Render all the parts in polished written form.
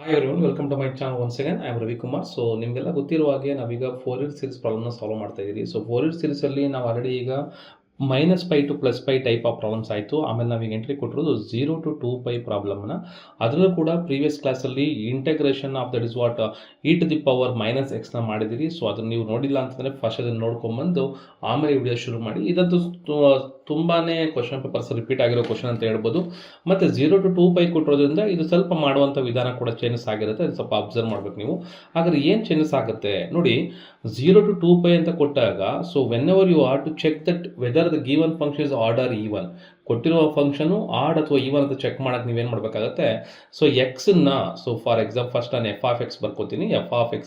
Hi everyone, welcome to my channel once again. I am Ravi Kumar. So ನಿಮಗೆಲ್ಲ ಗೊತ್ತಿರುವ ಹಾಗೆ ನಾವೀಗ Fourier series ಪ್ರಾಬ್ಲಮ್ನ solve ಮಾಡ್ತಾ ಇದ್ದೀವಿ. ಸೊ ಫೋರಿಯರ್ ಸೀರೀಸಲ್ಲಿ ನಾವು ಆಲ್ರೆಡಿ ಈಗ -π to +π ಟೈಪ್ ಆಫ್ ಪ್ರಾಬ್ಲಮ್ಸ್ ಆಯಿತು. ಆಮೇಲೆ ನಾವೀಗ ಎಂಟ್ರಿ ಕೊಟ್ಟಿರೋದು 0 to 2π ಪ್ರಾಬ್ಲಮ್ನ. ಅದರಲ್ಲೂ ಕೂಡ ಪ್ರೀವಿಯಸ್ ಕ್ಲಾಸಲ್ಲಿ integration of that is what e⁻ ಮಾಡಿದಿರಿ. ಸೊ ಅದನ್ನು ನೀವು ನೋಡಿಲ್ಲ ಅಂತಂದರೆ ಫಸ್ಟ್ ಅದನ್ನು ನೋಡ್ಕೊಂಬಂದು ಆಮೇಲೆ ವಿಡಿಯೋ ಶುರು ಮಾಡಿ. ಇದಂತೂ ತುಂಬಾ ಕ್ವಶನ್ ಪೇಪರ್ಸ್ ರಿಪೀಟ್ ಆಗಿರೋ ಕ್ವಶನ್ ಅಂತ ಹೇಳ್ಬೋದು. ಮತ್ತು 0 to 2π ಕೊಟ್ಟಿರೋದ್ರಿಂದ ಇದು ಸ್ವಲ್ಪ ಮಾಡುವಂಥ ವಿಧಾನ ಕೂಡ ಚೇಂಜಸ್ ಆಗಿರುತ್ತೆ. ಅದು ಸ್ವಲ್ಪ ಅಬ್ಸರ್ವ್ ಮಾಡಬೇಕು ನೀವು. ಹಾಗಾದ್ರೆ ಏನು ಚೇಂಜಸ್ ಆಗುತ್ತೆ ನೋಡಿ. 0 to 2π ಅಂತ ಕೊಟ್ಟಾಗ so whenever you are to check that whether the given function is odd or even, ಕೊಟ್ಟಿರುವ ಫಂಕ್ಷನು ಆಡ್ ಅಥವಾ ಈವನ್ ಅಂತ ಚೆಕ್ ಮಾಡೋಕ್ಕೆ ನೀವೇನು ಮಾಡಬೇಕಾಗತ್ತೆ. ಸೊ ಎಕ್ಸನ್ನ ಸೊ ಫಾರ್ ಎಕ್ಸಾಂಪಲ್ ಫಸ್ಟ್ ನಾನು f(x) ಬರ್ಕೋತೀನಿ. f(x)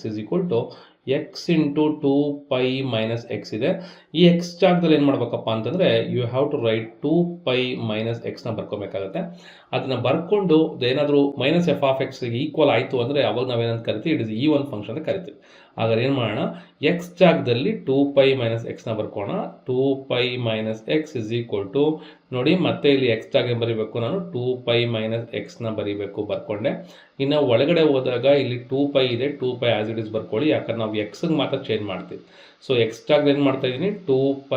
x into 2π - x ಇದೆ. ಈ ಎಕ್ಸ್ ಜಾಗದಲ್ಲಿ ಏನು ಮಾಡಬೇಕಪ್ಪ ಅಂತಂದರೆ you have to write 2π - x ಬರ್ಕೋಬೇಕಾಗತ್ತೆ. ಅದನ್ನು ಬರ್ಕೊಂಡು ಏನಾದರೂ -f(x) ಈಕ್ವಲ್ ಆಯಿತು ಅಂದರೆ ಅವಾಗ ನಾವೇನಂತ ಕರಿತೀವಿ, ಇಟ್ ಇಸ್ ಈವನ್ ಫಂಕ್ಷನ್ ಅಂತ ಕರಿತೀವಿ. ಹಾಗಾದ್ರೆ ಏನು ಮಾಡೋಣ, ಎಕ್ಸ್ ಜಾಗದಲ್ಲಿ 2π - x ಬರ್ಕೋಣ. 2π - x ನೋಡಿ ಮತ್ತೆ ಇಲ್ಲಿ ಎಕ್ಸ್ ಜಾಗ ಬರೀಬೇಕು, ನಾನು 2π - x ಬರ್ಕೊಂಡೆ. ಇನ್ನು ಒಳಗಡೆ ಹೋದಾಗ ಇಲ್ಲಿ 2π ಇದೆ, 2π ಆಸ್ ಇಟ್ ಇಸ್ ಬರ್ಕೊಳ್ಳಿ, ಯಾಕಂದ್ರೆ ನಾವು ಎಕ್ಸ್ಗೆ ಮಾತ್ರ ಚೇಂಜ್ ಮಾಡ್ತೀವಿ. ಸೊ ಎಕ್ಸ್ ಜಾಗ ಏನು ಮಾಡ್ತಾ ಇದ್ದೀನಿ, 2π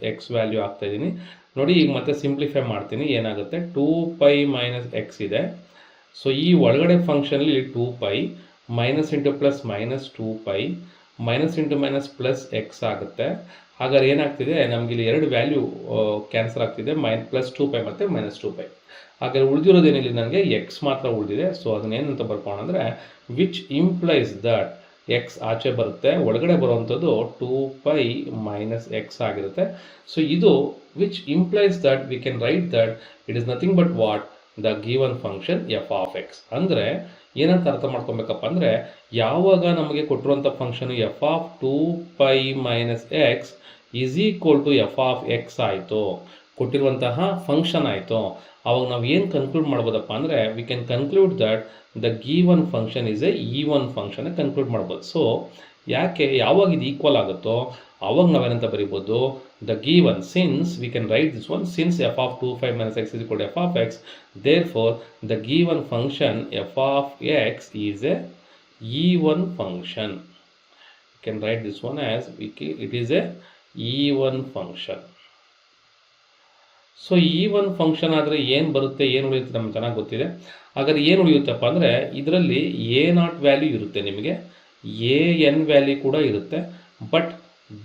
- x ವ್ಯಾಲ್ಯೂ ಆಗ್ತಾ ಇದ್ದೀನಿ ನೋಡಿ. ಈಗ ಮತ್ತೆ ಸಿಂಪ್ಲಿಫೈ ಮಾಡ್ತೀನಿ, ಏನಾಗುತ್ತೆ 2π - x ಇದೆ. ಸೊ ಈ ಒಳಗಡೆ ಫಂಕ್ಷನಲ್ಲಿ 2π minus into plus -2π minus into minus plus x ಆಗುತ್ತೆ. ಹಾಗಾದ್ರೆ ಏನಾಗ್ತಿದೆ, ನಮಗೆ ಇಲ್ಲಿ ಎರಡು ವ್ಯಾಲ್ಯೂ ಕ್ಯಾನ್ಸಲ್ ಆಗ್ತಿದೆ, +2π ಮತ್ತು -2π. ಹಾಗಾದ್ರೆ ಉಳಿದಿರೋದೇನಿಲ್ಲ, ನನಗೆ ಎಕ್ಸ್ ಮಾತ್ರ ಉಳಿದಿದೆ. ಸೊ ಅದನ್ನೇನಂತ ಬರ್ಕೋಣ ಅಂದರೆ ವಿಚ್ ಇಂಪ್ಲೈಸ್ ದಟ್ ಎಕ್ಸ್ ಆಚೆ ಬರುತ್ತೆ, ಒಳಗಡೆ ಬರುವಂಥದ್ದು 2π - x ಆಗಿರುತ್ತೆ. ಸೊ ಇದು which implies that we can write that it is nothing but what the given function f(x). ಅಂದರೆ ಏನಂತ ಅರ್ಥ ಮಾಡ್ಕೊಬೇಕಪ್ಪ ಅಂದರೆ, ಯಾವಾಗ ನಮಗೆ ಕೊಟ್ಟಿರುವಂಥ function f(2π - x) is equal to f(x) ಆಯಿತು, ಕೊಟ್ಟಿರುವಂತಹ ಫಂಕ್ಷನ್ ಆಯಿತು, ಅವಾಗ ನಾವು ಏನು ಕನ್ಕ್ಲೂಡ್ ಮಾಡ್ಬೋದಪ್ಪ ಅಂದರೆ we can conclude that the given function is A even function conclude ಮಾಡ್ಬೋದು. ಸೊ ಯಾಕೆ ಯಾವಾಗ ಇದು ಈಕ್ವಲ್ ಆಗುತ್ತೋ ಅವಾಗ ನಾವೇನಂತ ಬರಿಬೋದು, the given since we can write this one, since f(2π - x) f(x), therefore the given function f(x) is a even function. You can write this one as it is a even function. So even function ಆದರೆ ಏನು ಬರುತ್ತೆ, ಏನು ಉಳಿಯುತ್ತೆ ನಮ್ಗೆ ಚೆನ್ನಾಗಿ ಗೊತ್ತಿದೆ. ಹಾಗಾದ್ರೆ ಏನು ಉಳಿಯುತ್ತಪ್ಪ ಅಂದರೆ ಇದರಲ್ಲಿ a0 ವ್ಯಾಲ್ಯೂ ಇರುತ್ತೆ, ನಿಮಗೆ an ವ್ಯಾಲ್ಯೂ ಕೂಡ ಇರುತ್ತೆ, but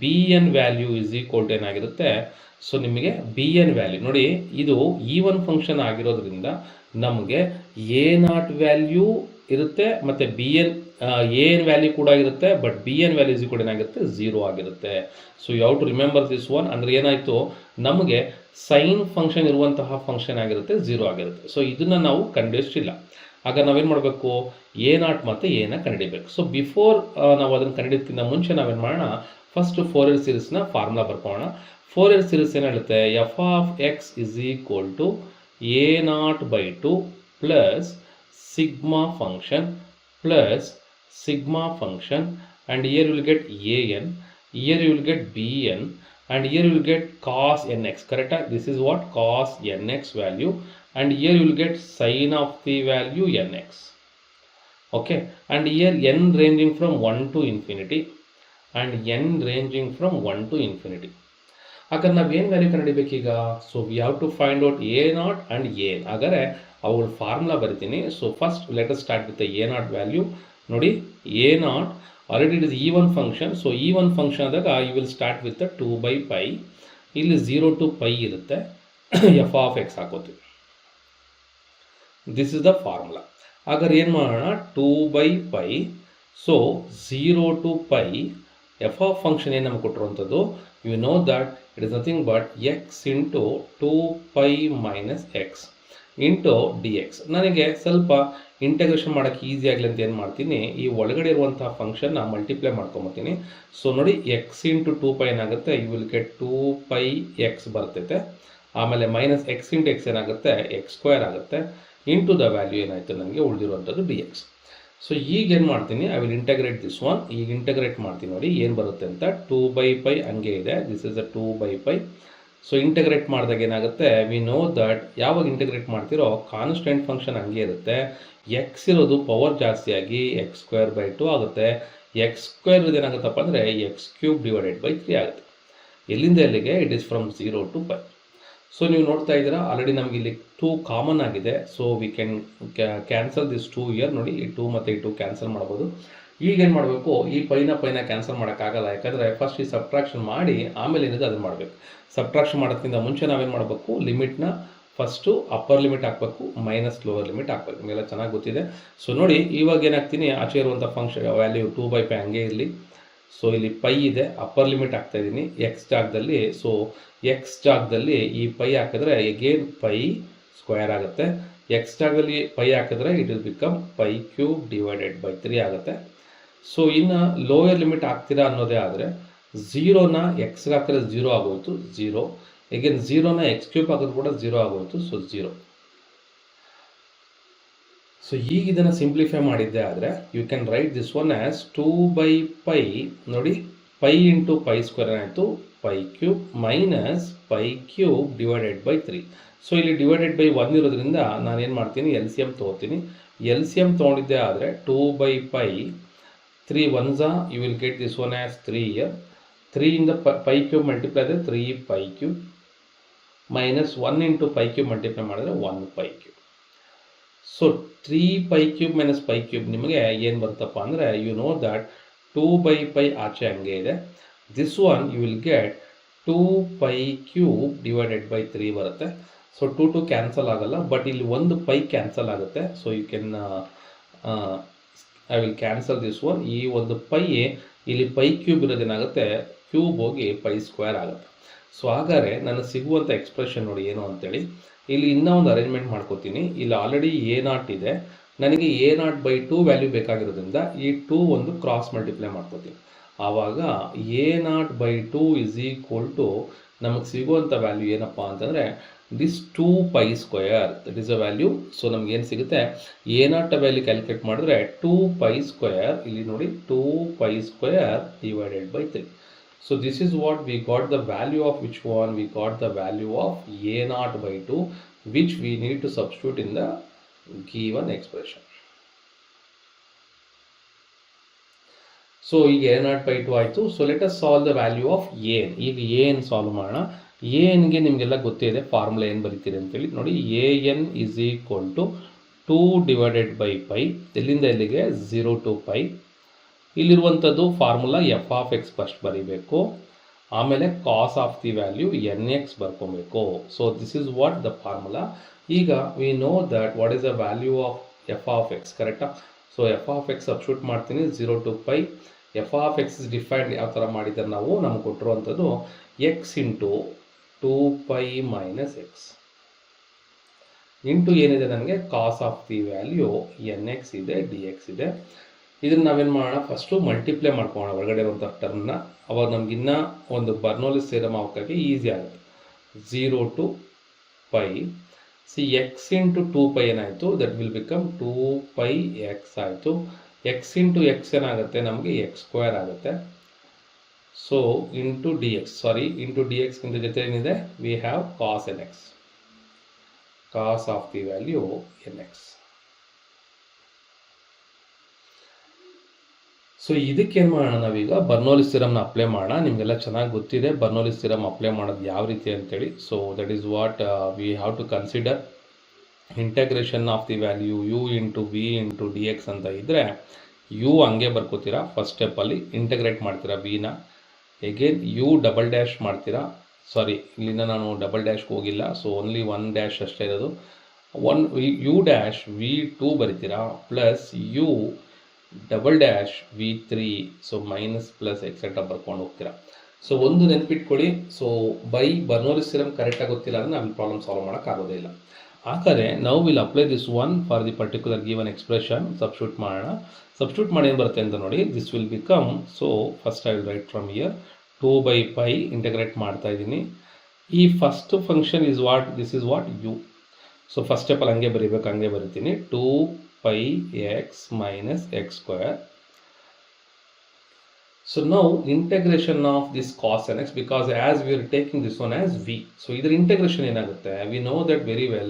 bn value is equal to ಏನಾಗಿರುತ್ತೆ. ಸೊ ನಿಮಗೆ bn ವ್ಯಾಲ್ಯೂ ನೋಡಿ, ಇದು ಈವನ್ ಫಂಕ್ಷನ್ ಆಗಿರೋದ್ರಿಂದ ನಮಗೆ a0 ವ್ಯಾಲ್ಯೂ ಇರುತ್ತೆ ಮತ್ತು an ವ್ಯಾಲ್ಯೂ ಕೂಡ ಇರುತ್ತೆ, but bn value is equal ಏನಾಗಿರುತ್ತೆ 0 ಆಗಿರುತ್ತೆ. So you have to remember this one. ಅಂದರೆ ಏನಾಯಿತು, ನಮಗೆ ಸೈನ್ ಫಂಕ್ಷನ್ ಇರುವಂತಹ ಫಂಕ್ಷನ್ ಆಗಿರುತ್ತೆ 0 ಆಗಿರುತ್ತೆ. ಸೊ ಇದನ್ನು ನಾವು ಕಂಡುಹಿಡಿಸಿಲ್ಲ. ಆಗ ನಾವೇನು ಮಾಡಬೇಕು, a0 ಮತ್ತು a ನ ಕಂಡುಹಿಡಿಬೇಕು. ಸೊ ಬಿಫೋರ್ ನಾವು ಅದನ್ನು ಕಂಡುಹಿಡಿಯೋದಕ್ಕಿಂತ ಮುಂಚೆ ನಾವೇನು ಮಾಡೋಣ, ಫಸ್ಟ್ ಫೋರಿಯರ್ ಸೀರೀಸ್ನ ಫಾರ್ಮುಲಾ ಬರ್ಕೋಣ. ಫೋರಿಯರ್ ಸೀರೀಸ್ ಏನು ಹೇಳುತ್ತೆ, f(x) is equal to a0/2 plus sigma function plus sigma function, and here you will get an, here you will get bn, and here you will get cos nx. Correct? This is what cos nx value, and here you will get sin of the value nx. Okay, and here n ranging from 1 to infinity and n ranging from 1 to infinity. ಹಾಗಾದ್ರೆ ನಾವು ಏನು value ಕಂಡುಹಿಡಿಬೇಕೀಗ, so we have to find out a0 and an. ಹಾಗಾದರೆ ಅವುಗಳ formula ಬರಿತೀನಿ. So first let us start with a0 value. ನೋಡಿ a0 already it is even function. So even function ಆದಾಗ you will start with 2/π. ಇಲ್ಲಿ 0 to π ಇರುತ್ತೆ, f(x) ಹಾಕೋತೀವಿ. This is the formula. ಹಾಗಾದ್ರೆ ಏನು ಮಾಡೋಣ, 2/π. So 0 to π f of function ಏನು ನಮಗೆ ಕೊಟ್ಟಿರುವಂಥದ್ದು, you no that it is nothing but x into 2π - x into dx. ನನಗೆ ಸ್ವಲ್ಪ ಇಂಟಗ್ರೇಷನ್ ಮಾಡೋಕ್ಕೆ ಈಸಿ ಆಗಲಿ ಅಂತ ಏನು ಮಾಡ್ತೀನಿ, ಈ ಒಳಗಡೆ ಇರುವಂತಹ ಫಂಕ್ಷನ್ನ ಮಲ್ಟಿಪ್ಲೈ ಮಾಡ್ಕೊಂಬರ್ತೀನಿ. ಸೊ ನೋಡಿ x ಇಂಟು 2π ಏನಾಗುತ್ತೆ, ಯು ವಿಲ್ ಗೆಟ್ 2πx ಬರ್ತೈತೆ. ಆಮೇಲೆ -x ಇಂಟು x ಏನಾಗುತ್ತೆ, x² ಆಗುತ್ತೆ, ಇಂಟು ದ ವ್ಯಾಲ್ಯೂ ಏನಾಯಿತು ನನಗೆ ಉಳಿದಿರುವಂಥದ್ದು dx. ಸೊ ಈಗ ಏನು ಮಾಡ್ತೀನಿ, I will integrate this one. ಈಗ ಇಂಟಗ್ರೇಟ್ ಮಾಡ್ತೀನಿ ನೋಡಿ ಏನು ಬರುತ್ತೆ ಅಂತ. 2/π ಹಂಗೆ ಇದೆ, this is a 2/π. So integrate ಮಾಡಿದಾಗ ಏನಾಗುತ್ತೆ, ವಿ ನೋ ದಟ್ ಯಾವಾಗ ಇಂಟಗ್ರೇಟ್ ಮಾಡ್ತಿರೋ ಕಾನ್ಸ್ಟೆಂಟ್ ಫಂಕ್ಷನ್ ಹಂಗೆ ಇರುತ್ತೆ, ಎಕ್ಸ್ ಇರೋದು ಪವರ್ ಜಾಸ್ತಿಯಾಗಿ x²/2 ಆಗುತ್ತೆ. x² ಏನಾಗುತ್ತಪ್ಪ ಅಂದರೆ x³/3 ಆಗುತ್ತೆ. ಎಲ್ಲಿಂದ ಎಲ್ಲಿಗೆ? It is from 0 to π. So ನೀವು ನೋಡ್ತಾ ಇದ್ದೀರಾ ಆಲ್ರೆಡಿ ನಮಗೆ ಇಲ್ಲಿ 2 ಕಾಮನ್ ಆಗಿದೆ. So we can cancel this 2 here. ನೋಡಿ ಈ 2 ಮತ್ತು ಈ 2 ಕ್ಯಾನ್ಸಲ್ ಮಾಡ್ಬೋದು. ಈಗ ಏನು ಮಾಡಬೇಕು, ಈ ಪೈನ ಕ್ಯಾನ್ಸಲ್ ಮಾಡೋಕ್ಕಾಗಲ್ಲ, ಯಾಕಂದರೆ ಫಸ್ಟ್ ಈ ಸಬ್ಟ್ರಾಕ್ಷನ್ ಮಾಡಿ ಆಮೇಲೆ ಏನಿದೆ ಅದನ್ನು ಮಾಡಬೇಕು. ಸಬ್ಟ್ರಾಕ್ಷನ್ ಮಾಡೋದ್ಕಿಂತ ಮುಂಚೆ ನಾವೇನು ಮಾಡಬೇಕು, ಲಿಮಿಟ್ನ ಫಸ್ಟು ಅಪ್ಪರ್ ಲಿಮಿಟ್ ಹಾಕಬೇಕು, ಮೈನಸ್ ಲೋವರ್ ಲಿಮಿಟ್ ಹಾಕಬೇಕು. ನಿಮಗೆಲ್ಲ ಚೆನ್ನಾಗಿ ಗೊತ್ತಿದೆ. ಸೊ ನೋಡಿ ಇವಾಗ ಏನಾಗ್ತೀನಿ, ಆಚೆ ಇರುವಂಥ ಫಂಕ್ಷನ್ ವ್ಯಾಲ್ಯೂ 2/π ಹಂಗೆ ಇರಲಿ. ಸೊ ಇಲ್ಲಿ ಪೈ ಇದೆ, ಅಪ್ಪರ್ ಲಿಮಿಟ್ ಹಾಕ್ತಾ ಇದ್ದೀನಿ ಎಕ್ಸ್ ಜಾಗದಲ್ಲಿ. ಸೊ ಎಕ್ಸ್ ಜಾಗದಲ್ಲಿ ಈ ಪೈ ಹಾಕಿದ್ರೆ ಎಗೇನ್ π² ಆಗುತ್ತೆ. ಎಕ್ಸ್ ಜಾಗದಲ್ಲಿ ಪೈ ಹಾಕಿದ್ರೆ ಇಟ್ ವಿಲ್ ಬಿಕಮ್ π³/3 ಆಗುತ್ತೆ. ಸೊ ಇನ್ನು ಲೋಯರ್ ಲಿಮಿಟ್ ಹಾಕ್ತೀರಾ ಅನ್ನೋದೇ ಆದರೆ 0ನ ಎಕ್ಸ್ಗೆ ಹಾಕಿದ್ರೆ 0 ಆಗೋಯ್ತು, 0. ಎಗೇನ್ 0ನ x³ ಹಾಕಿದ್ರು ಕೂಡ 0 ಆಗೋಯ್ತು, ಸೊ 0. ಸೊ ಈಗ ಇದನ್ನು ಸಿಂಪ್ಲಿಫೈ ಮಾಡಿದ್ದೆ ಆದರೆ you can write this one as 2/π. ನೋಡಿ π × π² ಏನಾಯಿತು, π³ ಮೈನಸ್ π³/3. ಸೊ ಇಲ್ಲಿ /1 ಇರೋದ್ರಿಂದ ನಾನೇನು ಮಾಡ್ತೀನಿ, LCM ತೊಗೋತೀನಿ. LCM ತೊಗೊಂಡಿದ್ದೆ ಆದರೆ 2/π 3 1s you will get this one as 3 here. 3 in the π³ multiply the 3π³ minus 1 into π³ multiply ಮಾಡಿದ್ರೆ 1π³. ಸೊ 3π³ minus π³ ನಿಮಗೆ ಏನು ಬರುತ್ತಪ್ಪ ಅಂದರೆ ಯು ನೋ ದಟ್ 2/π ಆಚೆ ಹಂಗೆ ಇದೆ. This one you will get 2π³/3 ಬರುತ್ತೆ. ಸೊ 2 ಕ್ಯಾನ್ಸಲ್ ಆಗಲ್ಲ, ಬಟ್ ಇಲ್ಲಿ ಒಂದು ಪೈ ಕ್ಯಾನ್ಸಲ್ ಆಗುತ್ತೆ. So you can I will cancel this one. ಈ ಒಂದು ಪೈ ಇಲ್ಲಿ π³ ಇರೋದೇನಾಗುತ್ತೆ, ಕ್ಯೂಬ್ ಹೋಗಿ π² ಆಗುತ್ತೆ. ಸೊ ಹಾಗಾದರೆ ನನಗೆ ಸಿಗುವಂಥ ಎಕ್ಸ್ಪ್ರೆಷನ್ ನೋಡಿ ಏನು ಅಂತೇಳಿ. ಇಲ್ಲಿ ಇನ್ನೂ ಒಂದು ಅರೇಂಜ್ಮೆಂಟ್ ಮಾಡ್ಕೋತೀನಿ. ಇಲ್ಲಿ ಆಲ್ರೆಡಿ A0 ಇದೆ, ನನಗೆ A0/2 ವ್ಯಾಲ್ಯೂ ಬೇಕಾಗಿರೋದ್ರಿಂದ ಈ 2 ಒಂದು ಕ್ರಾಸ್ ಮಲ್ಟಿಪ್ಲೈ ಮಾಡ್ಕೋತೀನಿ. ಆವಾಗ A0/2 = ನಮಗೆ ಸಿಗುವಂಥ ವ್ಯಾಲ್ಯೂ ಏನಪ್ಪ ಅಂತಂದರೆ this 2π², that is a value. So ನಮ್ಗೆ ಏನು ಸಿಗುತ್ತೆ, A0 ವ್ಯಾಲ್ಯೂ ಕ್ಯಾಲ್ಕುಲೇಟ್ ಮಾಡಿದ್ರೆ 2π², ಇಲ್ಲಿ ನೋಡಿ 2π²/3. So this is what we got the value of which one, we got the value of A0/2 which we need to substitute in the given expression. So ಈಗ A0/2 ಆಯಿತು. So let us solve the value of an. ಈಗ an solve ಮಾಡೋಣ. anಗೆ ನಿಮಗೆಲ್ಲ ಗೊತ್ತಿದೆ formula ಏನು ಬರೀತೀರಿ ಅಂತೇಳಿ. ನೋಡಿ an = 2/π. ಎಲ್ಲಿಂದ ಎಲ್ಲಿಗೆ, 0 to π. ಇಲ್ಲಿರುವಂಥದ್ದು ಫಾರ್ಮುಲಾ f(x) ಫಸ್ಟ್ ಬರೀಬೇಕು, ಆಮೇಲೆ cos of the value nx ಬರ್ಕೊಬೇಕು. So this is what the formula. ಈಗ we know that what is the value of f(x), ಕರೆಕ್ಟಾ? ಸೊ f(x) ಸಬ್ಸ್ಟಿಟ್ಯೂಟ್ ಮಾಡ್ತೀನಿ 0 to π. f(x) ಇಸ್ ಡಿಫೈನ್ಡ್ ಯಾವ ಥರ ಮಾಡಿದ್ದಾರೆ ನಾವು, ನಮ್ಗೆ ಕೊಟ್ಟಿರುವಂಥದ್ದು x × 2π - x ಇಂಟು ಏನಿದೆ ನನಗೆ ಕಾಸ್ ಆಫ್ ದಿ ವ್ಯಾಲ್ಯೂ nx ಇದೆ, dx ಇದೆ. ಇದನ್ನು ನಾವೇನು ಮಾಡೋಣ, ಫಸ್ಟು ಮಲ್ಟಿಪ್ಲೈ ಮಾಡ್ಕೊಳ್ಳೋಣ ಒಳಗಡೆ ಇರುವಂಥ ಟರ್ಮ್ನ. ಅವಾಗ ನಮಗಿನ್ನ ಒಂದು ಬರ್ನೌಲಿಸ್ ಥಿಯರಮ್ ಹಾಕೋಕ್ಕೆ ಈಸಿ ಆಗುತ್ತೆ. 0 to π. ಸಿ x × 2π ಏನಾಯಿತು, ದಟ್ ವಿಲ್ ಬಿಕಮ್ 2πx ಆಯಿತು. x × x ಏನಾಗುತ್ತೆ, ನಮಗೆ x² ಆಗುತ್ತೆ. So into dx, sorry into dx ಗಿಂತ ಜೊತೆ ಏನಿದೆ, we have cos nx, cos of the value nx. So ಇದಕ್ಕೇನು ಮಾಡೋಣ, ನಾವೀಗ ಬರ್ನೌಲಿಸ್ ಥಿಯರಮ್ನ ಅಪ್ಲೈ ಮಾಡೋಣ. ನಿಮಗೆಲ್ಲ ಚೆನ್ನಾಗಿ ಗೊತ್ತಿದೆ ಬರ್ನೌಲಿಸ್ ಥಿಯರಮ್ ಅಪ್ಲೈ ಮಾಡೋದು ಯಾವ ರೀತಿ ಅಂತೇಳಿ. So that is what we have to consider. Integration of the value u × v × dx ಅಂತ ಇದ್ದರೆ u ಹಂಗೆ ಬರ್ಕೋತೀರಾ. ಫಸ್ಟ್ ಸ್ಟೆಪ್ಪಲ್ಲಿ ಇಂಟಗ್ರೇಟ್ ಮಾಡ್ತೀರಾ ವಿನ, ಎಗೇನ್ u" ಮಾಡ್ತೀರಾ. ಸಾರಿ, ಇಲ್ಲಿಂದ ನಾನು ಡಬಲ್ ಡ್ಯಾಶ್ಗೆ ಹೋಗಿಲ್ಲ. ಸೊ ಓನ್ಲಿ 1 ಡ್ಯಾಶ್ ಅಷ್ಟೇ ಇರೋದು. u'(v2) ಬರಿತೀರಾ, plus u"(v3), so minus plus etcetera ಬರ್ಕೊಂಡು ಹೋಗ್ತೀರಾ. ಸೊ ಒಂದು ನೆನ್ಪಿಟ್ಕೊಳ್ಳಿ, ಸೊ ಬೈ ಬರ್ನೌಲಿಸ್ ಥಿಯರಮ್ ಕರೆಕ್ಟಾಗಿ ಗೊತ್ತಿಲ್ಲ ಅಂದರೆ ನಾವು ಪ್ರಾಬ್ಲಮ್ ಸಾಲ್ವ್ ಮಾಡೋಕ್ಕಾಗೋದೇ ಇಲ್ಲ. ಹಾಗಾದರೆ ನಾವು will apply this one for the particular given expression. Substitute ಮಾಡೋಣ. ಸಬ್ಸ್ಟಿಟ್ಯೂಟ್ ಮಾಡಿ ಏನು ಬರುತ್ತೆ ಅಂತ ನೋಡಿ. This will become, so first I will write from here 2/π integrate ಮಾಡ್ತಾ ಇದ್ದೀನಿ. ಈ first function is what, this is what u. So first ಸ್ಟೆಪ್ಪಲ್ಲಿ ಹಂಗೆ ಬರೀಬೇಕು, ಹಂಗೆ ಬರಿತೀನಿ 2πx - x². So now integration of this cos nx, because as we are taking this one as v, so ಇದರ integration ಏನಾಗುತ್ತೆ, we know that very well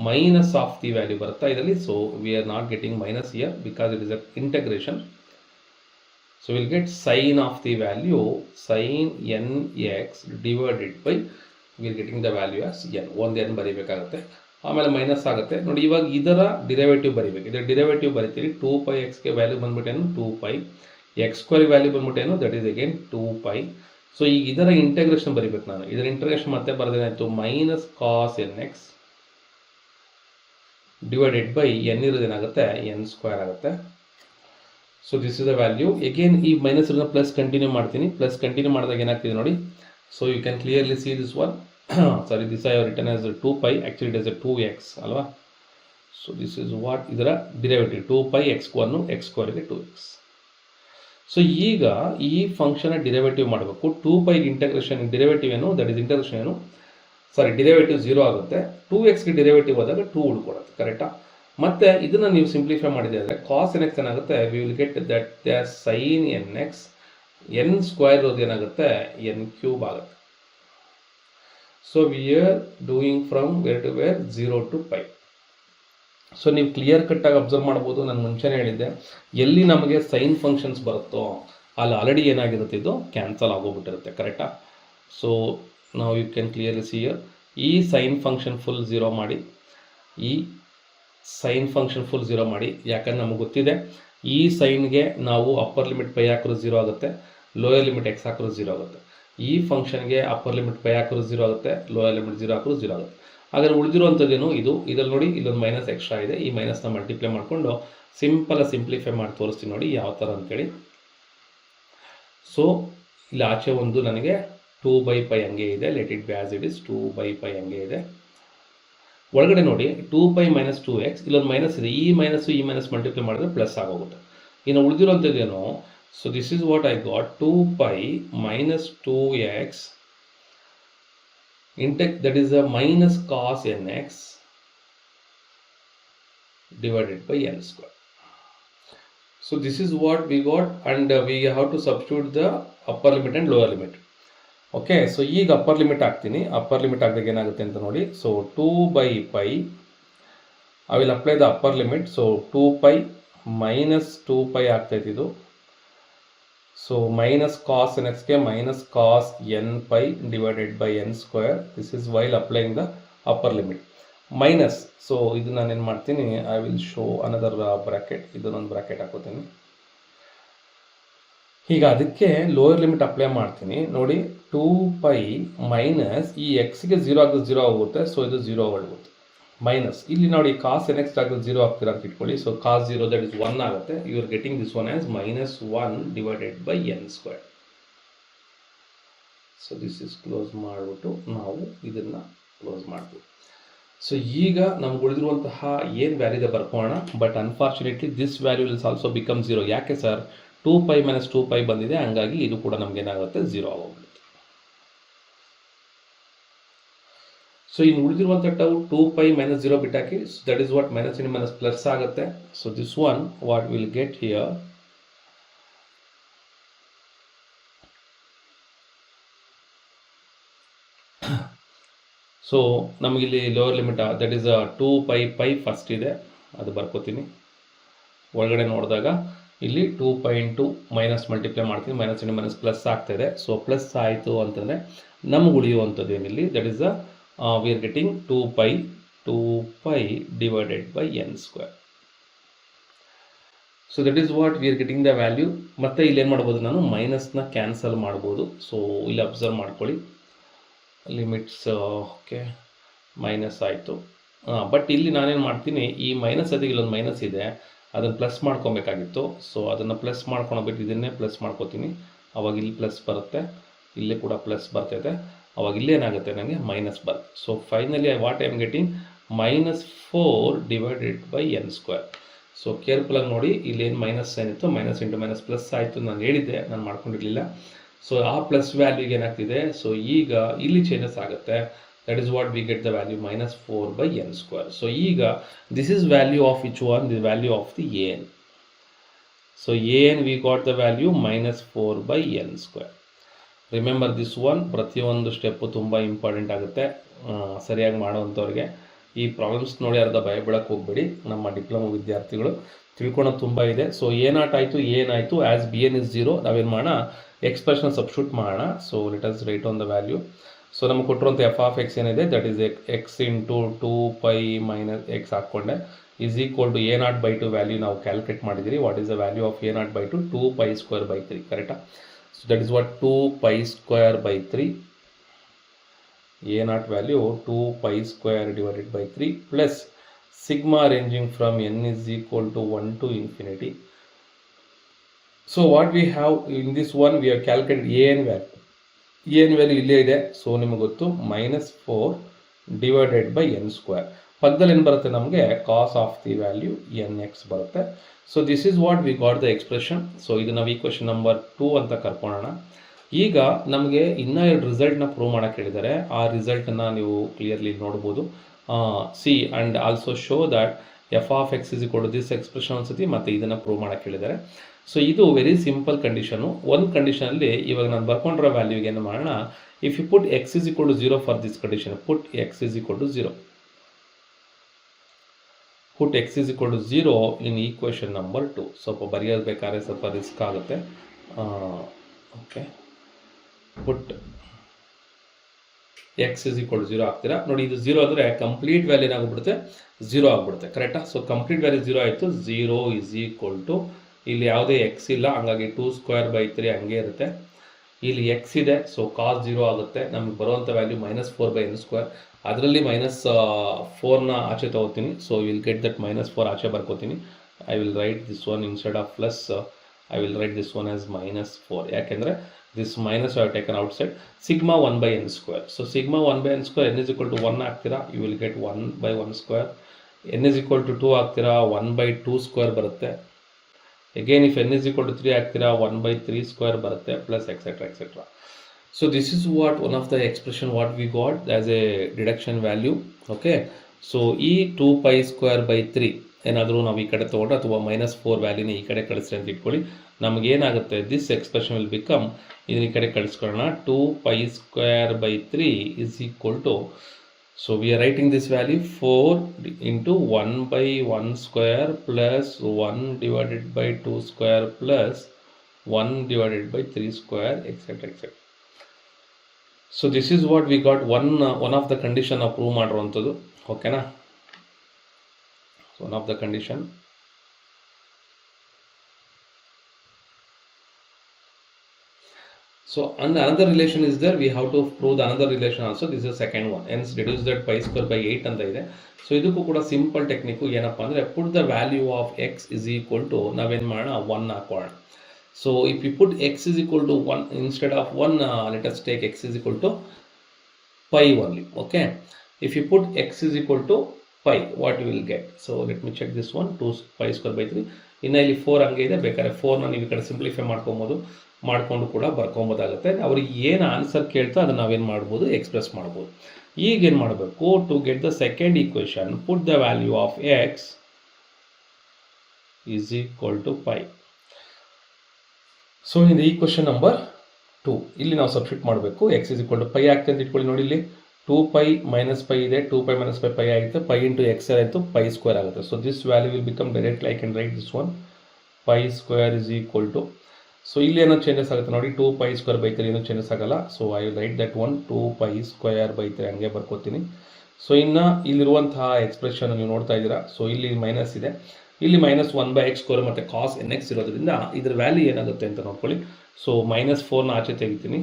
minus of the value ಬರುತ್ತಾ ಇದರಲ್ಲಿ, so we are not getting minus here because it is a integration. So we'll get sine of the value sin nx divided by, we're getting the value as n, ಒಂದು n ಬರೀಬೇಕಾಗುತ್ತೆ, ಆಮೇಲೆ minus ಆಗುತ್ತೆ ನೋಡಿ. ಇವಾಗ ಇದರ derivative ಬರೀಬೇಕು, ಇದರ derivative ಬರೀತೀರಿ 2π x ಗೆ ವ್ಯಾಲ್ಯೂ ಬಂದ್ಬಿಟ್ಟೇನು 2π, x ಸ್ಕ್ವೇರ್ ವ್ಯಾಲ್ಯೂ ಬಂದ್ಬಿಟ್ಟೇನು ದಟ್ ಈಸ್ ಅಗೇನ್ 2π. ಸೊ ಈಗ ಇದರ ಇಂಟಗ್ರೇಷನ್ ಬರೀಬೇಕು ನಾನು, ಇದರ ಇಂಟಗ್ರೇಷನ್ ಮತ್ತೆ ಬರೆದೇನಾಯ್ತು minus cos nx divided by n ಇರೋದೇನಾಗುತ್ತೆ n ಸ್ಕ್ವೇರ್ ಆಗುತ್ತೆ. So this is the value. Again ಈ ಮೈನಸ್ ಇರೋದನ್ನ ಪ್ಲಸ್ ಕಂಟಿನ್ಯೂ ಮಾಡ್ತೀನಿ, ಪ್ಲಸ್ ಕಂಟಿನ್ಯೂ ಮಾಡಿದಾಗ ಏನಾಗ್ತಿದೆ ನೋಡಿ. So you can clearly see this one, sorry this I have written as 2π, actually it is 2x ಅಲ್ವಾ. So this is what ಇದರ derivative 2π x1 x ಸ್ಕ್ವೇರ್ಗೆ 2x. So ಈಗ ಈ ಫಂಕ್ಷನ್ ಡಿರೈವೇಟಿವ್ ಮಾಡಬೇಕು. 2π ಇಂಟಗ್ರೇಷನ್ ಡಿರೈವೇಟಿವ್ ಏನು, ದಟ್ ಇಸ್ ಇಂಟಗ್ರೇಷನ್ ಏನು, ಸಾರಿ derivative 0 ಆಗುತ್ತೆ, 2xಗೆ derivative ಆದಾಗ 2 ಉಳ್ಕೊಡುತ್ತೆ, ಕರೆಕ್ಟಾ. ಮತ್ತೆ ಇದನ್ನು ನೀವು ಸಿಂಪ್ಲಿಫೈ ಮಾಡಿದೆ ಅಂದರೆ ಕಾಸ್ nx ಏನಾಗುತ್ತೆ, we will get that sine nx, n square ಇರೋದು ಏನಾಗುತ್ತೆ n ಕ್ಯೂಬ್ ಆಗುತ್ತೆ. So we are doing from where to where 0 to π. So ನೀವು ಕ್ಲಿಯರ್ ಕಟ್ಟಾಗಿ ಅಬ್ಸರ್ವ್ ಮಾಡ್ಬೋದು, ನಾನು ಮುಂಚೆನೇ ಹೇಳಿದ್ದೆ ಎಲ್ಲಿ ನಮಗೆ ಸೈನ್ ಫಂಕ್ಷನ್ಸ್ ಬರುತ್ತೋ ಅಲ್ಲಿ ಆಲ್ರೆಡಿ ಏನಾಗಿರುತ್ತೆ, ಇದು ಕ್ಯಾನ್ಸಲ್ ಆಗೋಗ್ಬಿಟ್ಟಿರುತ್ತೆ, ಕರೆಕ್ಟಾ. ಸೊ ನಾವು you can clearly see here, ಈ ಸೈನ್ ಫಂಕ್ಷನ್ ಫುಲ್ 0 ಮಾಡಿ, ಈ ಸೈನ್ ಫಂಕ್ಷನ್ ಫುಲ್ 0 ಮಾಡಿ, ಯಾಕಂದ್ರೆ ನಮಗೆ ಗೊತ್ತಿದೆ ಈ ಸೈನ್ಗೆ ನಾವು ಅಪ್ಪರ್ ಲಿಮಿಟ್ ಪೈ ಹಾಕಿರೋ 0 ಆಗುತ್ತೆ, ಲೋಯರ್ ಲಿಮಿಟ್ ಎಕ್ಸ್ ಹಾಕಿರೋ 0 ಆಗುತ್ತೆ. ಈ ಫಂಕ್ಷನ್ಗೆ ಅಪ್ಪರ್ ಲಿಮಿಟ್ ಪೈ ಹಾಕಿರೋ 0 ಆಗುತ್ತೆ, ಲೋಯರ್ ಲಿಮಿಟ್ 0 ಹಾಕಿರೋ 0 ಆಗುತ್ತೆ. ಹಾಗಾದ್ರೆ ಉಳಿದಿರುವಂಥದ್ದೇನು ಇದು, ಇದರಲ್ಲಿ ನೋಡಿ ಇಲ್ಲೊಂದು ಮೈನಸ್ ಎಕ್ಸ್ಟ್ರಾ ಇದೆ, ಈ ಮೈನಸ್ನ ಮಲ್ಟಿಪ್ಲೈ ಮಾಡಿಕೊಂಡು ಸಿಂಪಲಿಫೈ ಮಾಡಿ ತೋರಿಸ್ತೀನಿ ನೋಡಿ ಯಾವ ಥರ ಅಂತೇಳಿ. ಸೊ ಇಲ್ಲಿ ಆಚೆ ಒಂದು ನನಗೆ 2/π ಹಂಗೆ ಇದೆ, let it be as it is, 2/π ಹಂಗೆ ಇದೆ. ಒಳಗಡೆ ನೋಡಿ 2π minus 2x, ಇಲ್ಲೊಂದು ಮೈನಸ್ ಇದೆ, ಈ ಮೈನಸ್ ಮಲ್ಟಿಪ್ಲೈ ಮಾಡಿದ್ರೆ ಪ್ಲಸ್ ಆಗೋಗುತ್ತೆ. ಇನ್ನು ಉಳಿದಿರೋಂಥದ್ದೇನು, so this is what I got, 2π minus 2x that is a minus cos nx divided by n square. So this is what we got, and we have to substitute the upper limit and lower limit. Okay, so ಈಗ upper limit ಹಾಕ್ತೀನಿ, upper limit ಹಾಕಿದಾಗ ಏನಾಗುತ್ತೆ ಅಂತ ನೋಡಿ. So 2/π I will apply the upper limit, so 2π minus 2π ಆಗ್ತೈತೆ ಇದು. ಸೊ minus cos nxಗೆ minus cos nπ divided by n square, this is while applying the upper limit minus. So ಇದು ನಾನು ಏನು ಮಾಡ್ತೀನಿ, I will show another bracket, ಇದನ್ನೊಂದು bracket ಹಾಕೋತೀನಿ. ಈಗ ಅದಕ್ಕೆ ಲೋಯರ್ ಲಿಮಿಟ್ ಅಪ್ಲೈ ಮಾಡ್ತೀನಿ ನೋಡಿ. 2π ಮೈನಸ್ ಈ ಎಕ್ಸ್ಗೆ 0 ಆಗೋದು 0 ಆಗುತ್ತೆ, ಸೊ ಇದು 0 ಆಗುತ್ತೆ, ಮೈನಸ್ ಇಲ್ಲಿ ನೋಡಿ ಕಾಸ್ nx ಆಗೋದು 0 ಆಗ್ತೀರಾ ಅಂತ ಇಟ್ಕೊಳ್ಳಿ. ಸೊ ಕಾಸ್ 0 ದಟ್ ಇಸ್ 1 ಆಗುತ್ತೆ, you are getting this one as -1 divided by n square. So this is close ಮಾಡಿಬಿಟ್ಟು ನಾವು ಇದನ್ನು ಕ್ಲೋಸ್ ಮಾಡ್ತೀವಿ. ಸೊ ಈಗ ನಮ್ಗೆ ಉಳಿದಿರುವಂತಹ ಏನು ವ್ಯಾಲ್ಯೂ ಇದೆ ಬರ್ಕೋಣ, but unfortunately this value will also become 0. ಯಾಕೆ ಸರ್, 2π minus 2π ಬಂದಿದೆ, ಹಂಗಾಗಿ ಇದು ಕೂಡ ನಮ್ಗೆ ಏನಾಗುತ್ತೆ 0 ಆಗೋಗ್ಬಿಡುತ್ತೆ. ಸೊ ಇನ್ನು ಉಳಿದಿರುವಂಥ 2π minus 0 ಬಿಟ್ಟಾಕಿ, that is what minus in minus plus ಆಗುತ್ತೆ. So this one what will get here, so ನಮಗಿಲ್ಲಿ lower limit that is 2π first ಇದೆ, ಅದು ಬರ್ಕೋತೀನಿ. ಒಳಗಡೆ ನೋಡಿದಾಗ ಇಲ್ಲಿ 2π ಇಂಟು ಮೈನಸ್ ಮಲ್ಟಿಪ್ಲೈ ಮಾಡ್ತೀನಿ, ಮೈನಸ್ ಇಂಟು ಮೈನಸ್ ಪ್ಲಸ್ ಆಗ್ತಾಯಿದೆ. ಸೊ ಪ್ಲಸ್ ಆಯಿತು ಅಂತಂದರೆ ನಮಗೆ ಉಳಿಯುವಂಥದ್ದು ಏನಿಲ್ಲಿ, that is we are getting 2π divided by n square. So that is what we are getting the value. ಮತ್ತು ಇಲ್ಲಿ ಏನು ಮಾಡ್ಬೋದು, ನಾನು ಮೈನಸ್ನ ಕ್ಯಾನ್ಸಲ್ ಮಾಡ್ಬೋದು. ಸೊ ಇಲ್ಲಿ ಅಬ್ಸರ್ವ್ ಮಾಡ್ಕೊಳ್ಳಿ, ಲಿಮಿಟ್ಸ್ ಓಕೆ ಮೈನಸ್ ಆಯಿತು. ಬಟ್ ಇಲ್ಲಿ ನಾನೇನು ಮಾಡ್ತೀನಿ, ಈ ಮೈನಸ್ ಅದಕ್ಕೆ ಇಲ್ಲೊಂದು ಮೈನಸ್ ಇದೆ, ಅದನ್ನು ಪ್ಲಸ್ ಮಾಡ್ಕೊಬೇಕಾಗಿತ್ತು. ಸೊ ಅದನ್ನು ಪ್ಲಸ್ ಮಾಡ್ಕೊಳ್ಬಿಟ್ಟು ಇದನ್ನೇ ಪ್ಲಸ್ ಮಾಡ್ಕೋತೀನಿ, ಅವಾಗ ಇಲ್ಲಿ ಪ್ಲಸ್ ಬರುತ್ತೆ, ಇಲ್ಲೇ ಕೂಡ ಪ್ಲಸ್ ಬರ್ತೈತೆ, ಅವಾಗ ಇಲ್ಲೇನಾಗುತ್ತೆ ನನಗೆ ಮೈನಸ್ ಬರುತ್ತೆ. So finally what I am getting -4 divided by n square. So ಕೇರ್ಫುಲ್ಲಾಗಿ ನೋಡಿ, ಇಲ್ಲೇನು ಮೈನಸ್ ಏನಿತ್ತು, ಮೈನಸ್ ಇಂಟು ಮೈನಸ್ ಪ್ಲಸ್ ಆಯಿತು, ನಾನು ಹೇಳಿದ್ದೆ, ನಾನು ಮಾಡ್ಕೊಂಡಿರಲಿಲ್ಲ. ಸೊ ಆ ಪ್ಲಸ್ ವ್ಯಾಲ್ಯೂಗೆ ಏನಾಗ್ತಿದೆ, ಸೊ ಈಗ ಇಲ್ಲಿ ಚೇಂಜಸ್ ಆಗುತ್ತೆ, that is what we get the value -4 by n square. So ಈಗ this is value of which one, the value of the an. So an we got the value minus 4 by n square. Remember this one, ಪ್ರತಿಯೊಂದು step ತುಂಬ important ಆಗುತ್ತೆ ಸರಿಯಾಗಿ ಮಾಡುವಂಥವ್ರಿಗೆ. ಈ problems ನೋಡಿ ಅರ್ಧ ಭಯ ಬೀಳಕ್ಕೆ ಹೋಗ್ಬೇಡಿ, ನಮ್ಮ ಡಿಪ್ಲೊಮಾ ವಿದ್ಯಾರ್ಥಿಗಳು ತಿಳ್ಕೊಳೋದು ತುಂಬ ಇದೆ. ಸೊ ಏನಾಯ್ತು ಏನಾಯಿತು, ಆ್ಯಸ್ ಬಿ ಎನ್ ಇಸ್ 0 ನಾವೇನು ಮಾಡೋಣ, ಎಕ್ಸ್ಪ್ರೆಷನ್ ಸಬ್ಸ್ಟಿಟ್ಯೂಟ್ ಮಾಡೋಣ. So let us write on the value. So ನಮಗೆ ಕೊಟ್ಟಿರುವಂಥ ಎಫ್ ಆಫ್ ಎಕ್ಸ್ ಏನಿದೆ, that is x into 2π minus x ಹಾಕ್ಕೊಂಡೆ is equal to a0/2 value ನಾವು ಕ್ಯಾಲ್ಕುಲೇಟ್ ಮಾಡಿದ್ದೀರಿ. What is the value of a0/2? 2π²/3, ಕರೆಕ್ಟಾ? So that is what 2π²/3, a0 value 2π² plus sigma ranging from n is equal to 1 to infinity. So what we have in this one, we have calculated an value ಇಲ್ಲೇ ಇದೆ. So ನಿಮಗೆ ಗೊತ್ತು -4 divided by n square. ಪಕ್ಕದಲ್ಲಿ ಏನು ಬರುತ್ತೆ ನಮಗೆ, ಕಾಸ್ of the value nx ಬರುತ್ತೆ. So this is what we got the expression. So ಇದು ನಾವು ಈಕ್ವೇಷನ್ ನಂಬರ್ 2 ಅಂತ ಕರ್ಕೊಳ್ಳೋಣ. ಈಗ ನಮಗೆ ಇನ್ನೂ 2 ರಿಸಲ್ಟ್ನ ಪ್ರೂವ್ ಮಾಡೋಕ್ಕೆ ಹೇಳಿದ್ದಾರೆ. ಆ ರಿಸಲ್ಟನ್ನು ನೀವು ಕ್ಲಿಯರ್ಲಿ ನೋಡ್ಬೋದು. See and also show that f of x is equal to this expression ಅನ್ಸುತ್ತೆ, ಮತ್ತು ಇದನ್ನು ಪ್ರೂವ್ ಮಾಡೋಕ್ಕೆ ಹೇಳಿದ್ದಾರೆ. ಸೊ ಇದು ವೆರಿ ಸಿಂಪಲ್ ಕಂಡೀಷನು. ಒಂದು ಕಂಡೀಷನಲ್ಲಿ ಇವಾಗ ನಾನು ಬರ್ಕೊಂಡಿರೋ ವ್ಯಾಲ್ಯೂಗೆ ಏನು ಮಾಡೋಣ, if you put x is equal to 0 for this condition, put x is equal to 0. Put x is equal to 0 in equation number 2. ಸ್ವಲ್ಪ ಬರೆಯಬೇಕಾದ್ರೆ ಸ್ವಲ್ಪ ರಿಸ್ಕ್ ಆಗುತ್ತೆ. Okay, put x is equal to 0 ಆಗ್ತೀರಾ. ನೋಡಿ, ಇದು 0 ಅಂದರೆ ಕಂಪ್ಲೀಟ್ ವ್ಯಾಲ್ಯೂ ಏನಾಗ್ಬಿಡುತ್ತೆ, 0 ಆಗ್ಬಿಡುತ್ತೆ, ಕರೆಕ್ಟಾ? So complete value 0 ಆಯಿತು. 0 is equal to, ಇಲ್ಲಿ ಯಾವುದೇ x ಇಲ್ಲ, ಹಂಗಾಗಿ 2² 3 ಹಂಗೆ ಇರುತ್ತೆ. ಇಲ್ಲಿ x ಇದೆ, ಸೊ ಕಾಸ್ 0 ಆಗುತ್ತೆ. ನಮಗೆ ಬರುವಂಥ ವ್ಯಾಲ್ಯೂ -4/n². ಅದರಲ್ಲಿ -4ನ ಆಚೆ ತಗೋತೀನಿ. ಸೊ ವಿಲ್ ಗೆಟ್ ದಟ್ -4 ಆಚೆ ಬರ್ಕೋತೀನಿ. I will write this one instead of plus, I will write this one as -4. ಯಾಕೆಂದರೆ this minus I taken outside. Sigma 1/n². ಸೊ sigma 1/n², n is equal to 1 ಹಾಕ್ತೀರಾ, you will get 1/1². n is equal to 2 ಹಾಕ್ತೀರಾ, 1/2² ಬರುತ್ತೆ. Again if n is equal to 3 ಹಾಕ್ತೀರಾ, 1/3² ಬರುತ್ತೆ, plus etcetera etcetera. So this is what one of the expression what we got as a deduction value. Okay, so ಈ 2π²/3 ಏನಾದರೂ ನಾವು ಈ ಕಡೆ ತೊಗೊಂಡ್ರೆ, ಅಥವಾ -4 ವ್ಯಾಲ್ಯೂನ ಈ ಕಡೆ ಕಳಿಸ್ರಿ ಅಂತ ಇಟ್ಕೊಳ್ಳಿ, ನಮಗೇನಾಗುತ್ತೆ, ದಿಸ್ ಎಕ್ಸ್ಪ್ರೆಷನ್ ವಿಲ್ ಬಿಕಮ್, ಇದನ್ನ ಈ ಕಡೆ ಕಳಿಸ್ಕೊಳ್ಳೋಣ, 2π²/3 is equal to, so we are writing this value 4 into 1/1² plus 1/2² plus 1/3², etc. etc. So this is what we got, one of the condition of prove ಮಾಡಿರುವಂಥದ್ದು. ಓಕೆನಾ? one of the condition. So and another relation is there, we have to prove the another relation also. This is the second one. Hence reduce that π²/8 ಅಂತ ಇದೆ. So ಇದಕ್ಕೂ ಕೂಡ simple technique ಏನಪ್ಪ ಅಂದರೆ, put the value of x is equal to, ನಾವೇನು ಮಾಡೋಣ, 1 ಹಾಕೋಣ. So if you put x is equal to 1 instead of 1, let us take x is equal to pi only. Okay, if you put x is equal to pi, what you will get? So let me check this one, 2π²/3. ಇನ್ನು ಇಲ್ಲಿ 4 ಹಂಗೆ ಇದೆ, ಬೇಕಾದ್ರೆ 4ನ ನೀವು ಈ ಕಡೆ simplify ಮಾಡ್ಕೊಂಡು ಕೂಡ ಬರ್ಕೊಬೋದಾಗುತ್ತೆ. ಅವ್ರಿಗೆ ಏನು ಆನ್ಸರ್ ಕೇಳ್ತಾ ಅದನ್ನು ನಾವೇನು ಮಾಡ್ಬೋದು, ಎಕ್ಸ್ಪ್ರೆಸ್ ಮಾಡ್ಬೋದು. ಈಗೇನು ಮಾಡಬೇಕು, to get the second equation, put the value of x is equal to pi. So in the equation number 2 ಇಲ್ಲಿ ನಾವು ಸಬ್ಸ್ಟಿಟ್ಯೂಟ್ ಮಾಡಬೇಕು. X is equal to pi ಆಗ್ತದೆ ಅಂತ ಇಟ್ಕೊಳ್ಳಿ. ನೋಡಿ, ಇಲ್ಲಿ 2π - pi ಇದೆ, 2π - pi ಆಗುತ್ತೆ, pi ಇಂಟು ಎಕ್ಸ್ ಆಯಿತು, π² ಆಗುತ್ತೆ. So this value will become directly I can write this one, π² is equal to, so ಇಲ್ಲಿ ಏನೋ ಚೇಂಜಸ್ ಆಗುತ್ತೆ ನೋಡಿ, 2π²/3 ಏನೋ ಚೇಂಜಸ್ ಆಗಲ್ಲ. So I will write that one, 2π²/3 ಹಂಗೆ ಬರ್ಕೋತೀನಿ. ಸೊ ಇನ್ನು ಇಲ್ಲಿರುವಂತಹ ಎಕ್ಸ್ಪ್ರೆಷನ್ ನೀವು ನೋಡ್ತಾ ಇದ್ದೀರಾ. ಸೊ ಇಲ್ಲಿ ಮೈನಸ್ ಇದೆ, ಇಲ್ಲಿ -1/x² ಮತ್ತು ಕಾಸ್ nx ಇರೋದ್ರಿಂದ ಇದರ ವ್ಯಾಲ್ಯೂ ಏನಾಗುತ್ತೆ ಅಂತ ನೋಡ್ಕೊಳ್ಳಿ. ಸೊ -4ನ ಆಚೆ ತೆಗಿತೀನಿ,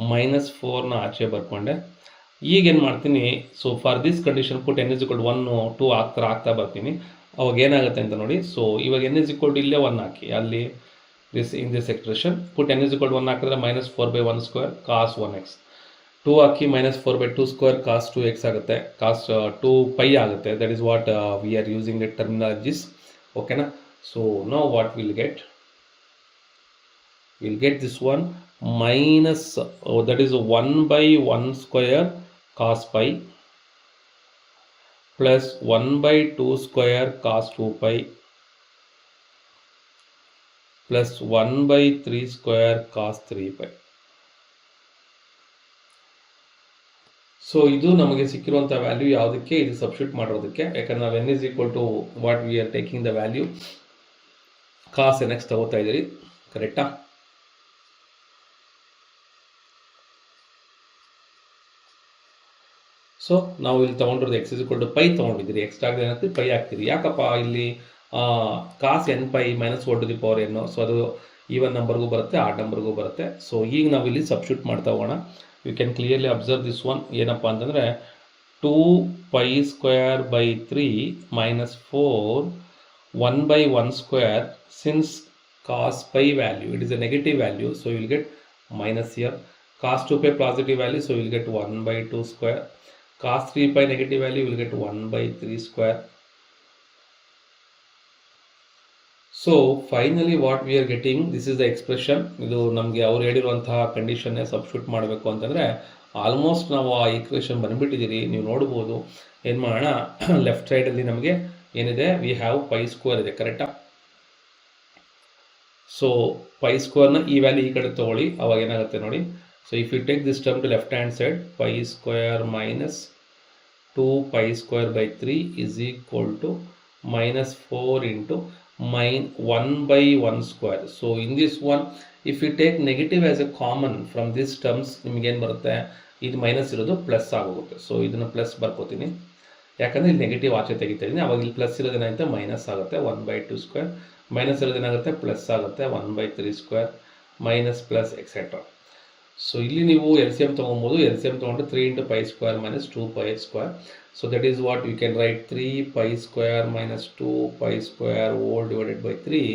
-4ನ ಆಚೆ ಬರ್ಕೊಂಡೆ. ಈಗೇನು ಮಾಡ್ತೀನಿ, so for this condition put n is equal to 1, 2 ಆಗ್ತಾ ಬರ್ತೀನಿ. ಅವಾಗ ಏನಾಗುತ್ತೆ ಅಂತ ನೋಡಿ. ಸೊ ಇವಾಗ n is equal to ಇಲ್ಲೇ 1 ಹಾಕಿ, ಅಲ್ಲಿ in this expression put n is equal to 1 ಹಾಕಿದ್ರೆ -4/1² ಕಾಸ್ 1x, 2 ಹಾಕಿ -4/2² ಕಾಸ್ 2x ಆಗುತ್ತೆ, ಕಾಸ್ 2π ಆಗುತ್ತೆ. That is what we are using the terminologies. ಓಕೆನಾ? So now what will get this one minus, that is 1/1² cos pi plus 1/2² cos 2π plus 1/3 square cos 3π. So ಇದು ನಮಗೆ ಸಿಕ್ಕಿರುವಂಥ value ಯಾವುದಕ್ಕೆ, ಇದು substitute ಮಾಡೋದಕ್ಕೆ. ಯಾಕಂದ್ರೆ ನಾವು n is equal to what we are taking the value cos nx ತಗೋತಾ ಇದ್ದೀರಿ, ಕರೆಕ್ಟಾ? ಸೊ ನಾವು ಇಲ್ಲಿ ತೊಗೊಂಡಿರೋದು x is equal to pi ತೊಗೊಂಡಿದ್ದೀರಿ, ಎಕ್ಸ್ ಆಗದೆ ಏನಾಗ್ತೀರಿ ಪೈ ಆಗ್ತೀರಿ. ಯಾಕಪ್ಪ ಇಲ್ಲಿ cos nπ minus 1/n, so ಅದು ಈವನ್ ನಂಬರ್ಗೂ ಬರುತ್ತೆ, ಆಡ್ ನಂಬರ್ಗೂ ಬರುತ್ತೆ. ಸೊ ಈಗ ನಾವು ಇಲ್ಲಿ ಸಬ್ಸ್ಟಿಟ್ಯೂಟ್ ಮಾಡ್ತಾ ಹೋಗೋಣ. You can clearly observe this one. ಏನಪ್ಪ ಅಂತಂದರೆ 2π² 3 - 4 1/1 square. Since cos pi value, it is a negative value, so you will get minus here. Cos 2π positive value, so you will get 1/2 square. Cos 3π negative value, you will get 1/3 square. So finally what we are getting, this is the expression. ಇದು ನಮಗೆ ಅವ್ರು ಹೇಳಿರುವಂತಹ ಕಂಡೀಷನ್ನೇ substitute ಮಾಡಬೇಕು ಅಂತಂದರೆ almost ನಾವು ಆ equation ಬಂದುಬಿಟ್ಟಿದ್ದೀರಿ. ನೀವು ನೋಡ್ಬೋದು. ಏನು ಮಾಡೋಣ, ಲೆಫ್ಟ್ ಸೈಡಲ್ಲಿ ನಮಗೆ ಏನಿದೆ, ವಿ ಹ್ಯಾವ್ π² ಇದೆ, ಕರೆಕ್ಟಾ? ಸೊ π² ಈ ವ್ಯಾಲ್ಯೂ ಈ ಕಡೆ ತೊಗೊಳ್ಳಿ, ಅವಾಗ ಏನಾಗುತ್ತೆ ನೋಡಿ. So if you take this term to left hand side, π² - 2π² 3 is equal to -4 into 1/1 square. So in this one, if you take negative as a common from these terms, ನಿಮಗೇನು ಬರುತ್ತೆ, ಇದು ಮೈನಸ್ ಇರೋದು ಪ್ಲಸ್ ಆಗೋಗುತ್ತೆ. So ಇದನ್ನು plus ಬರ್ಕೋತೀನಿ, ಯಾಕಂದರೆ ಇಲ್ಲಿ negative ಆಚೆ ತೆಗಿತಾ ಇದ್ದೀನಿ. ಅವಾಗ ಇಲ್ಲಿ ಪ್ಲಸ್ ಇರೋದೇನಾಗುತ್ತೆ, ಮೈನಸ್ ಆಗುತ್ತೆ 1/2 ಸ್ಕ್ವೇರ್. ಮೈನಸ್ ಇರೋದೇನಾಗುತ್ತೆ, ಪ್ಲಸ್ ಆಗುತ್ತೆ 1/3 square, minus plus etcetera. So ಇಲ್ಲಿ ನೀವು LCM ತೊಗೊಬೋದು. LCM ತೊಗೊಂಡ್ರೆ 3 × π² - 2π². So that is what you can write, 3π² - 2π² whole divided by 3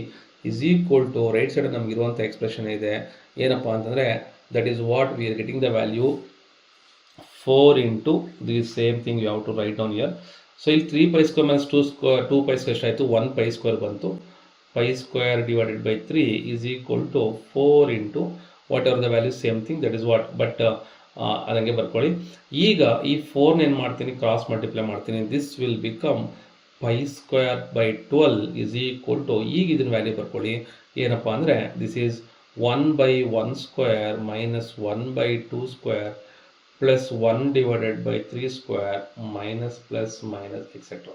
is equal to, right side ನಮ್ಗೆ ಇರುವಂಥ ಎಕ್ಸ್ಪ್ರೆಷನ್ ಇದೆ. ಏನಪ್ಪ ಅಂತಂದರೆ that is what we are getting the value 4 into the same thing you have to write down here. So ಇಲ್ಲಿ 3π² - 2π² ಎಷ್ಟಾಯಿತು, 1π² ಬಂತು. π² divided by 3 is equal to 4 into whatever the value, same thing, that is what. But ಅದಂಗೆ ಬರ್ಕೊಳ್ಳಿ. ಈಗ ಈ 4ನ ಏನು ಮಾಡ್ತೀನಿ, ಕ್ರಾಸ್ ಮಲ್ಟಿಪ್ಲೈ ಮಾಡ್ತೀನಿ. This will become π² / 12 is equal to, ಈಗ ಇದನ್ನ ವ್ಯಾಲ್ಯೂ ಬರ್ಕೊಳ್ಳಿ. ಏನಪ್ಪ ಅಂದರೆ this is 1/1 square minus 1/2 square plus 1/3 square minus plus minus etc.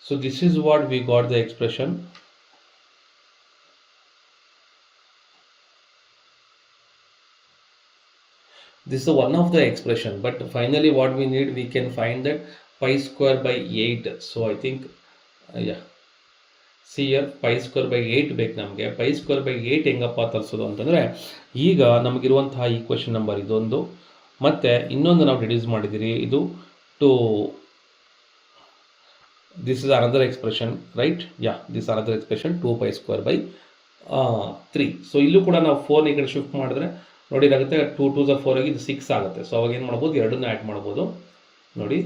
So this is what we got the expression. This is one of the expression, but finally what we need, we can find that π² / 8. So I think yeah, see here π² / 8 ಬೇಕು ನಮಗೆ. π² / 8 ಹೆಂಗಪ್ಪ ತರಿಸೋದು ಅಂತಂದರೆ, ಈಗ ನಮಗಿರುವಂತಹ equation number ಇದೊಂದು, ಮತ್ತು ಇನ್ನೊಂದು ನಾವು reduce ಮಾಡಿದ್ದೀರಿ, ಇದು to this is another expression, right? Yeah, this another expression 2π² / 3. So ಇಲ್ಲೂ ಕೂಡ ನಾವು 4 ಈ ಕಡೆ ಶಿಫ್ಟ್ ಮಾಡಿದ್ರೆ ನೋಡಿ ಏನಾಗುತ್ತೆ, 2 × 2 = 4 ಆಗಿ ಇದು 6 ಆಗುತ್ತೆ. ಸೊ ಅವಾಗ ಏನು ಮಾಡ್ಬೋದು, ಎರಡನ್ನೂ ಆ್ಯಡ್ ಮಾಡ್ಬೋದು ನೋಡಿ.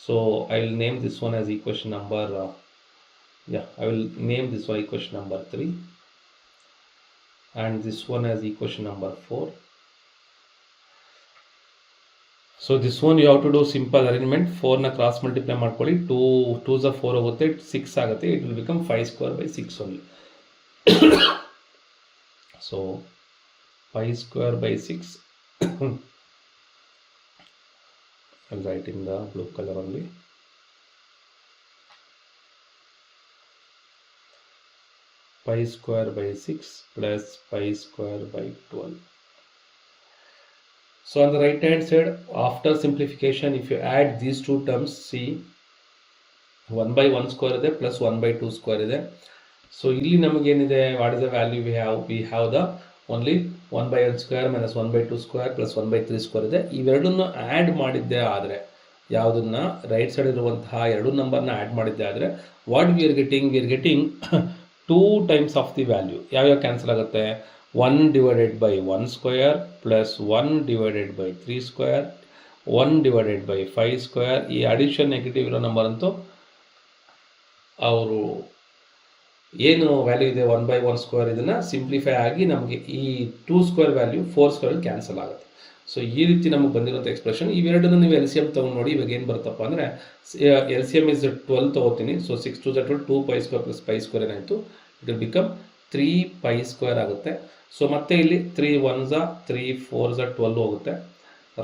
So I will name this one as equation number, I will name this one equation number 3 and this one as equation number 4. So this one you have to do simple arrangement. 4 na cross multiply ಮಾಡ್ಕೊಳ್ಳಿ, 2 2s are 4 ಆಗುತ್ತೆ, 6 ಆಗುತ್ತೆ. It will become 5² / 6 only. So 5² / 6 I'll write in the blue color only. π² / 6 plus π² / 12. So on the right hand side, after simplification, if you add these two terms, see 1/1 square ಇದೆ plus 1/2 square ಇದೆ. So ಇಲ್ಲಿ ನಮಗೇನಿದೆ, what is the value we have? We have the only 1/n square minus 1/2 square plus 1/3 square ಇದೆ. ಇವೆರಡನ್ನು add ಮಾಡಿದ್ದೆ ಆದರೆ, ಯಾವುದನ್ನ right side ಇರುವಂತಹ ಎರಡು ನಂಬರ್ನ ಆ್ಯಡ್ ಮಾಡಿದ್ದೆ ಆದರೆ, what we are getting 2 times of the value. ಯಾವ್ಯಾವ ಕ್ಯಾನ್ಸಲ್ ಆಗುತ್ತೆ, 1/1 square plus 1/3 square 1/5 square. ಈ ಅಡಿಷನ್ ನೆಗೆಟಿವ್ ಇರೋ ನಂಬರ್ ಅಂತೂ ಅವರು ಏನು ವ್ಯಾಲ್ಯೂ ಇದೆ 1/1 ಸ್ಕ್ವೇರ್, ಇದನ್ನು ಸಿಂಪ್ಲಿಫೈ ಆಗಿ ನಮಗೆ ಈ 2 ಸ್ಕ್ವೇರ್ ವ್ಯಾಲ್ಯೂ 4 ಸ್ಕ್ವೇರ್ ಕ್ಯಾನ್ಸಲ್ ಆಗುತ್ತೆ. ಸೊ ಈ ರೀತಿ ನಮಗೆ ಬಂದಿರೋಂಥ ಎಕ್ಸ್ಪ್ರೆಷನ್. ಇವೆರಡನ್ನು ನೀವು LCM ತೊಗೊಂಡು ನೋಡಿ. ಇವಾಗ ಏನು ಬರುತ್ತಪ್ಪ ಅಂದರೆ, LCM is 12 ತೊಗೋತೀನಿ. ಸೊ 6 × 2 = 12, 2π² + π² ಏನಾಯಿತು, it will become 3 pi square ಆಗುತ್ತೆ. ಸೊ ಮತ್ತೆ ಇಲ್ಲಿ 3 1s 3 4s 12 ಹೋಗುತ್ತೆ.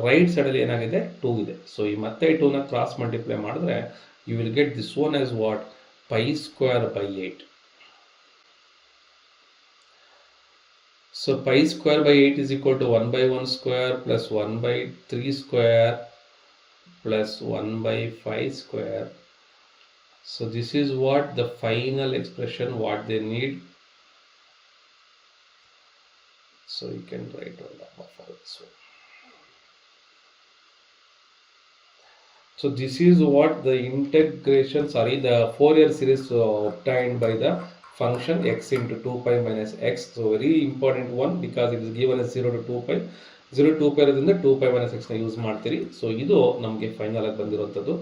ರೈಟ್ ಸೈಡಲ್ಲಿ ಏನಾಗಿದೆ 2 ಇದೆ. ಸೊ ಈ ಮತ್ತೆ 2ನ ಕ್ರಾಸ್ ಮಲ್ಟಿಪ್ಲೈ ಮಾಡಿದ್ರೆ you will get this one as what pi square by 8. So pi square by 8 is equal to 1 by 1 square plus 1 by 3 square plus 1 by 5 square. So this is what the final expression what they need. So you can write on the buffer this one. So this is what the integration, the Fourier series obtained by the function x into 2 pi minus x. So very important one because it is given as 0 to 2 pi. 0 to 2 pi ಇರೋದ್ರಿಂದ 2 pi minus x ನ use ಮಾಡ್ತೀರಿ. So ಇದು ನಮಗೆ final ಆಗಿ ಬಂದಿರುವಂಥದ್ದು.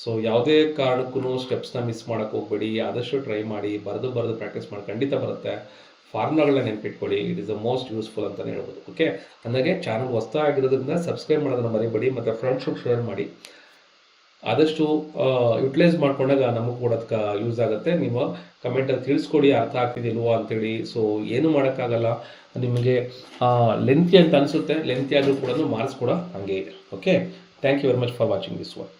So ಯಾವುದೇ ಕಾರಣಕ್ಕೂ ಸ್ಟೆಪ್ಸ್ನ miss ಮಾಡೋಕ್ಕೆ ಹೋಗ್ಬೇಡಿ, ಆದಷ್ಟು ಟ್ರೈ ಮಾಡಿ, ಬರೆದು ಪ್ರಾಕ್ಟೀಸ್ ಮಾಡಿ, ಖಂಡಿತ ಬರುತ್ತೆ. ಫಾರ್ಮುಲಾಗಳನ್ನ ನೆನ್ಪಿಟ್ಕೊಳ್ಳಿ, it is the most useful ಅಂತಲೇ ಹೇಳ್ಬೋದು. ಓಕೆ, ಅಂದಾಗೆ ಚಾನಲ್ ಹೊಸದಾಗಿರೋದ್ರಿಂದ ಸಬ್ಸ್ಕ್ರೈಬ್ ಮಾಡೋದನ್ನ ಮರಿಬೇಡಿ ಮತ್ತು ಫ್ರೆಂಡ್ಸ್ಗೆ ಶೇರ್ ಮಾಡಿ. ಆದಷ್ಟು ಯುಟಿಲೈಸ್ ಮಾಡ್ಕೊಂಡಾಗ ನಮಗೂ ಕೂಡ ಅದಕ್ಕೆ ಯೂಸ್ ಆಗುತ್ತೆ. ನೀವು ಕಮೆಂಟಲ್ಲಿ ತಿಳಿಸ್ಕೊಡಿ ಅರ್ಥ ಆಗ್ತಿದಿಲ್ವೋ ಅಂತೇಳಿ. ಸೊ ಏನು ಮಾಡೋಕ್ಕಾಗಲ್ಲ, ನಿಮಗೆ ಲೆಂತಿ ಅಂತ ಅನಿಸುತ್ತೆ, ಲೆಂತಿ ಆದರೂ ಕೂಡ ಮಾರ್ಕ್ಸ್ ಕೂಡ ಹಂಗೆ ಇದೆ. Okay, thank you very much for watching this one.